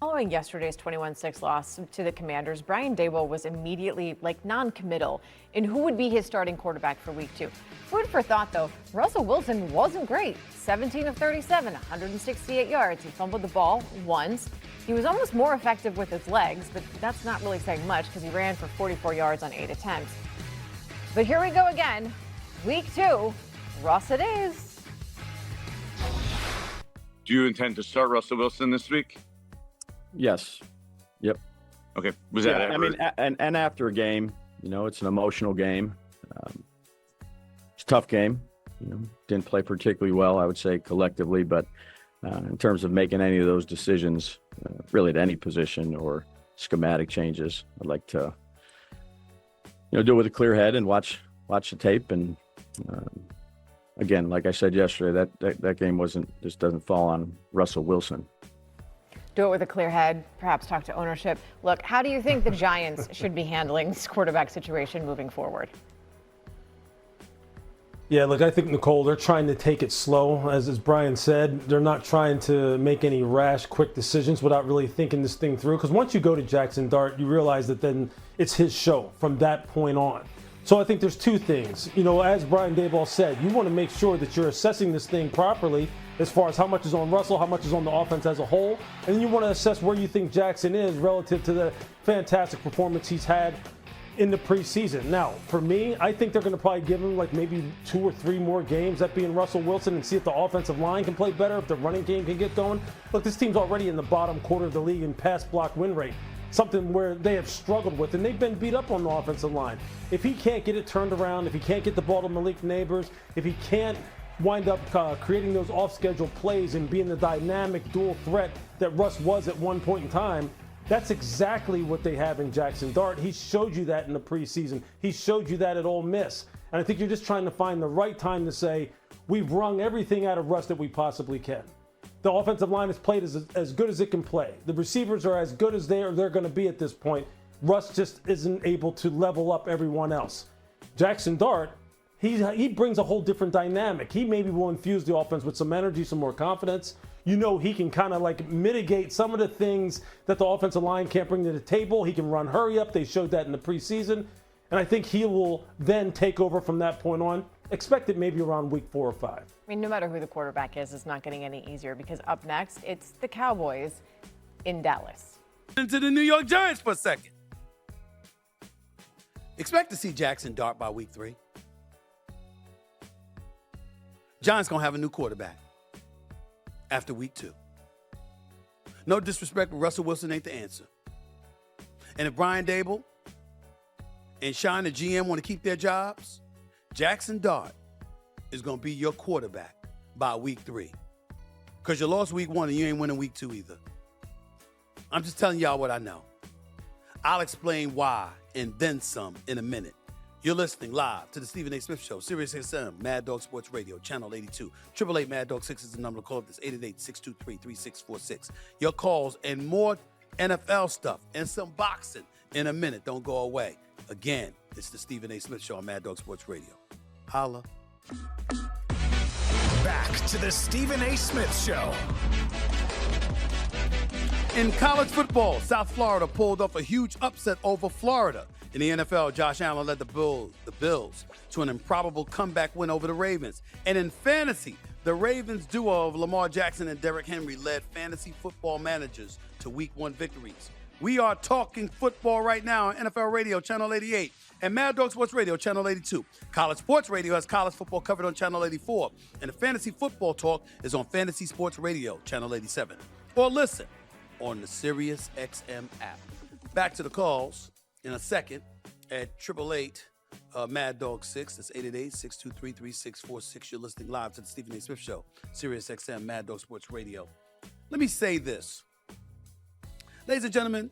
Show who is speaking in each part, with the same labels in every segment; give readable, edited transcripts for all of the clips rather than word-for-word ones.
Speaker 1: Following yesterday's 21-6 loss to the Commanders, Brian Daboll was immediately non-committal in who would be his starting quarterback for week 2. Food for thought, though, Russell Wilson wasn't great. 17 of 37, 168 yards. He fumbled the ball once. He was almost more effective with his legs, but that's not really saying much because he ran for 44 yards on 8 attempts. But here we go again. Week 2, Russ it is.
Speaker 2: Do you intend to start Russell Wilson this week?
Speaker 3: Yes. Yep.
Speaker 2: Okay. Was that ever?
Speaker 3: I mean, and after a game, it's an emotional game. It's a tough game. Didn't play particularly well, I would say, collectively. But in terms of making any of those decisions, really at any position or schematic changes, I'd like to, do it with a clear head and watch the tape. And again, like I said yesterday, that game just doesn't fall on Russell Wilson.
Speaker 1: Do it with a clear head, perhaps talk to ownership. Look, how do you think the Giants should be handling this quarterback situation moving forward?
Speaker 4: Yeah, look, I think, Nicole, they're trying to take it slow. As Brian said, they're not trying to make any rash, quick decisions without really thinking this thing through. Because once you go to Jaxson Dart, you realize that then it's his show from that point on. So I think there's two things. As Brian Daboll said, you want to make sure that you're assessing this thing properly as far as how much is on Russell, how much is on the offense as a whole. And then you want to assess where you think Jaxson is relative to the fantastic performance he's had in the preseason. Now, for me, I think they're going to probably give him maybe 2 or 3 more games, that being Russell Wilson, and see if the offensive line can play better, if the running game can get going. Look, this team's already in the bottom quarter of the league in pass block win rate, something where they have struggled with, and they've been beat up on the offensive line. If he can't get it turned around, if he can't get the ball to Malik Neighbors, if he can't wind up creating those off-schedule plays and being the dynamic dual threat that Russ was at one point in time, that's exactly what they have in Jaxson Dart. He showed you that in the preseason. He showed you that at Ole Miss. And I think you're just trying to find the right time to say, we've wrung everything out of Russ that we possibly can. The offensive line has played as good as it can play. The receivers are as good as they're going to be at this point. Russ just isn't able to level up everyone else. Jaxson Dart, he brings a whole different dynamic. He maybe will infuse the offense with some energy, some more confidence. He can kind of mitigate some of the things that the offensive line can't bring to the table. He can run hurry up. They showed that in the preseason. And I think he will then take over from that point on. Expect it maybe around week 4 or 5.
Speaker 1: I mean, no matter who the quarterback is, it's not getting any easier because up next, it's the Cowboys in Dallas.
Speaker 5: Into the New York Giants for a second. Expect to see Jaxson Dart by week 3. Giants going to have a new quarterback after week 2. No disrespect, but Russell Wilson ain't the answer. And if Brian Daboll and Shannon, the GM, want to keep their jobs, Jaxson Dart is going to be your quarterback by week 3. Because you lost week 1 and you ain't winning week 2 either. I'm just telling y'all what I know. I'll explain why and then some in a minute. You're listening live to the Stephen A. Smith Show, Sirius XM, Mad Dog Sports Radio, Channel 82. 888 Mad Dog 6 is the number to call up. That's 888-623-3646. Your calls and more NFL stuff and some boxing in a minute. Don't go away. Again, it's the Stephen A. Smith Show on Mad Dog Sports Radio. Holla.
Speaker 6: Back to the Stephen A. Smith Show.
Speaker 5: In college football, South Florida pulled off a huge upset over Florida. In the NFL, Josh Allen led the Bills to an improbable comeback win over the Ravens. And in fantasy, the Ravens duo of Lamar Jackson and Derrick Henry led fantasy football managers to week 1 victories. We are talking football right now on NFL Radio, Channel 88, and Mad Dog Sports Radio, Channel 82. College Sports Radio has college football covered on Channel 84, and the Fantasy Football Talk is on Fantasy Sports Radio, Channel 87. Or listen on the Sirius XM app. Back to the calls in a second at 888 Mad Dog 6. That's 888-623-3646. You're listening live to the Stephen A. Smith Show, Sirius XM, Mad Dog Sports Radio. Let me say this. Ladies and gentlemen,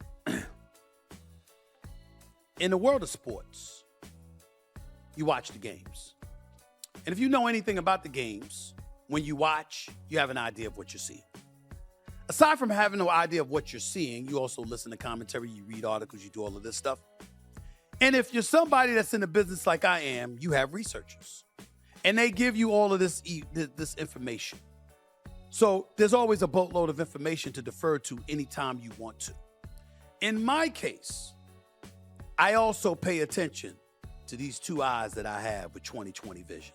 Speaker 5: in the world of sports, you watch the games. And if you know anything about the games, when you watch, you have an idea of what you're seeing. Aside from having no idea of what you're seeing, you also listen to commentary, you read articles, you do all of this stuff. And if you're somebody that's in the business like I am, you have researchers. And they give you all of this information. So there's always a boatload of information to defer to anytime you want to. In my case, I also pay attention to these two eyes that I have with 20/20 vision.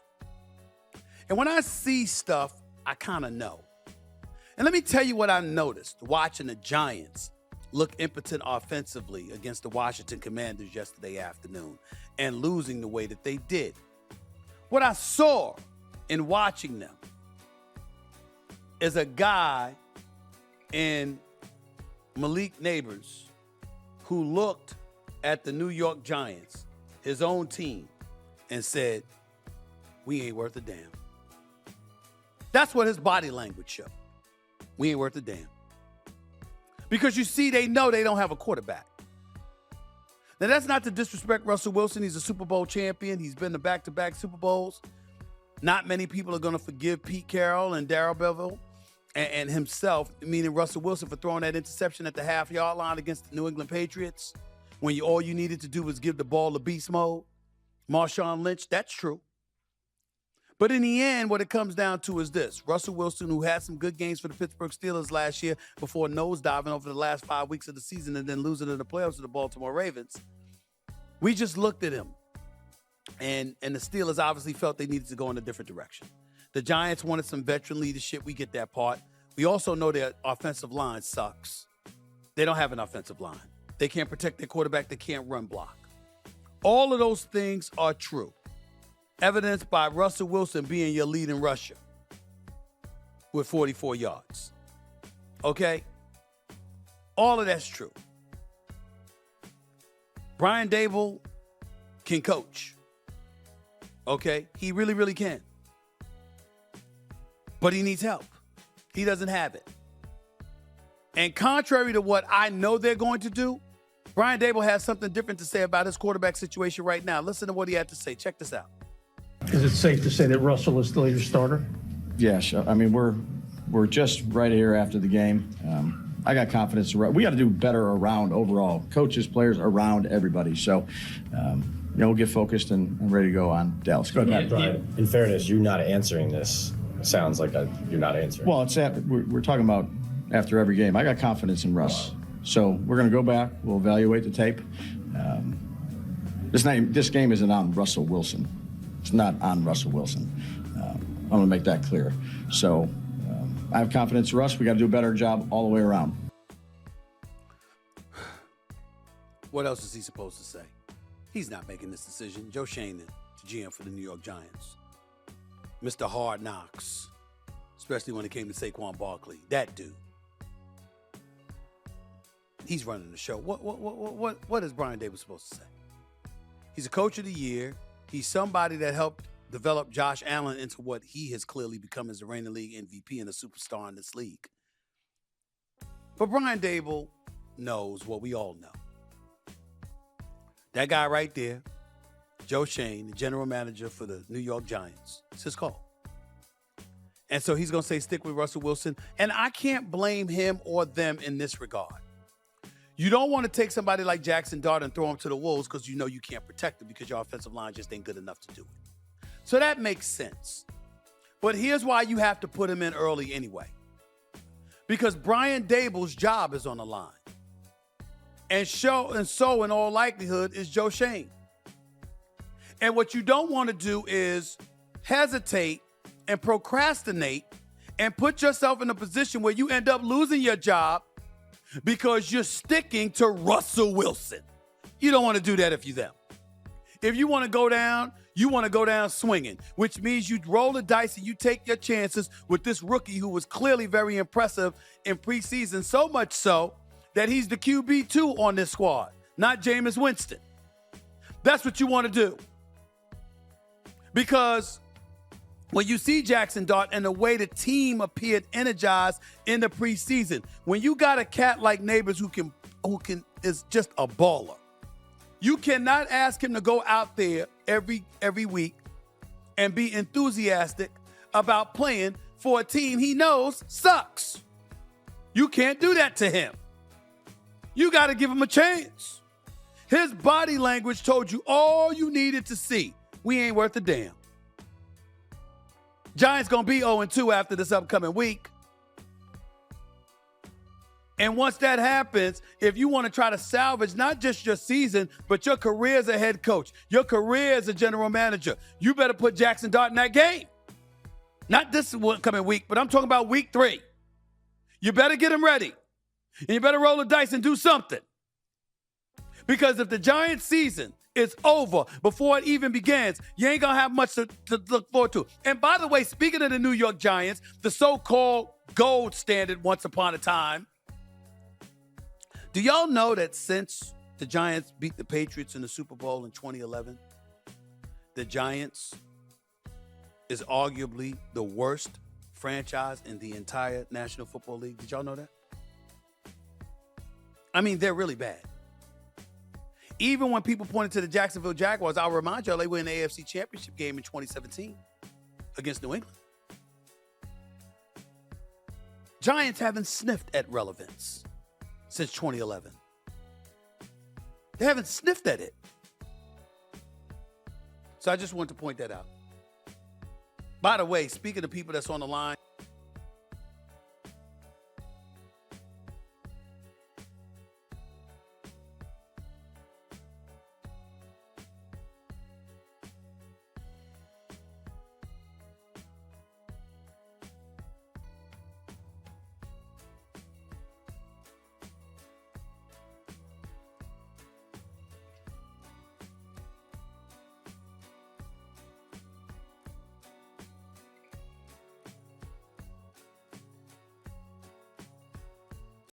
Speaker 5: And when I see stuff, I kind of know. And let me tell you what I noticed watching the Giants look impotent offensively against the Washington Commanders yesterday afternoon and losing the way that they did. What I saw in watching them is a guy in Malik Neighbors who looked at the New York Giants, his own team, and said, we ain't worth a damn. That's what his body language showed. We ain't worth a damn. Because you see, they know they don't have a quarterback. Now, that's not to disrespect Russell Wilson. He's a Super Bowl champion. He's been to back-to-back Super Bowls. Not many people are going to forgive Pete Carroll and Darrell Bevell and himself, meaning Russell Wilson, for throwing that interception at the half-yard line against the New England Patriots when all you needed to do was give the ball to beast mode. Marshawn Lynch, that's true. But in the end, what it comes down to is this. Russell Wilson, who had some good games for the Pittsburgh Steelers last year before nosediving over the last 5 weeks of the season and then losing in the playoffs to the Baltimore Ravens, we just looked at him. And the Steelers obviously felt they needed to go in a different direction. The Giants wanted some veteran leadership. We get that part. We also know their offensive line sucks. They don't have an offensive line. They can't protect their quarterback. They can't run block. All of those things are true. Evidenced by Russell Wilson being your leading rusher with 44 yards. Okay? All of that's true. Brian Daboll can coach. Okay? He really, really can. But he needs help. He doesn't have it. And contrary to what I know they're going to do, Brian Daboll has something different to say about his quarterback situation right now. Listen to what he had to say. Check this out.
Speaker 7: Is it safe to say that Russell is still your starter?
Speaker 3: Yes. I mean, we're just right here after the game. I got confidence. We got to do better around overall. Coaches, players, around everybody. So, we'll get focused and ready to go on Dallas. Go ahead, Brian.
Speaker 8: In fairness, you not answering this sounds like you're not answering.
Speaker 3: Well, we're talking about after every game. I got confidence in Russ. So we're going to go back. We'll evaluate the tape. This game isn't on Russell Wilson. It's not on Russell Wilson. I'm going to make that clear. So I have confidence in Russ. We got to do a better job all the way around.
Speaker 5: What else is he supposed to say? He's not making this decision. Joe Shannon, the GM for the New York Giants. Mr. Hard Knocks, especially when it came to Saquon Barkley. That dude. He's running the show. What is Brian Daboll supposed to say? He's a coach of the year. He's somebody that helped develop Josh Allen into what he has clearly become as the reigning league MVP and a superstar in this league. But Brian Daboll knows what we all know. That guy right there, Joe Shane, the general manager for the New York Giants, it's his call. And so he's going to say stick with Russell Wilson. And I can't blame him or them in this regard. You don't want to take somebody like Jaxson Dart and throw him to the wolves because you know you can't protect him because your offensive line just ain't good enough to do it. So that makes sense. But here's why you have to put him in early anyway. Because Brian Daboll's job is on the line. And so in all likelihood is Joe Shane. And what you don't want to do is hesitate and procrastinate and put yourself in a position where you end up losing your job because you're sticking to Russell Wilson. You don't want to do that if you're them. If you want to go down, you want to go down swinging, which means you roll the dice and you take your chances with this rookie who was clearly very impressive in preseason, so much so that he's the QB2 on this squad, not Jameis Winston. That's what you want to do. Because when you see Jaxson Dart and the way the team appeared energized in the preseason, when you got a cat like Neighbors who is just a baller, you cannot ask him to go out there every week and be enthusiastic about playing for a team he knows sucks. You can't do that to him. You got to give him a chance. His body language told you all you needed to see. We ain't worth a damn. Giants going to be 0-2 after this upcoming week. And once that happens, if you want to try to salvage not just your season, but your career as a head coach, your career as a general manager, you better put Jaxson Dart in that game. Not this coming week, but I'm talking about week 3. You better get him ready. And you better roll the dice and do something. Because if the Giants season is over before it even begins, you ain't going to have much to look forward to. And by the way, speaking of the New York Giants, the so-called gold standard once upon a time, do y'all know that since the Giants beat the Patriots in the Super Bowl in 2011, the Giants is arguably the worst franchise in the entire National Football League? Did y'all know that? I mean, they're really bad. Even when people pointed to the Jacksonville Jaguars, I'll remind y'all they were in the AFC Championship game in 2017 against New England. Giants haven't sniffed at relevance since 2011. They haven't sniffed at it. So I just wanted to point that out. By the way, speaking of people that's on the line,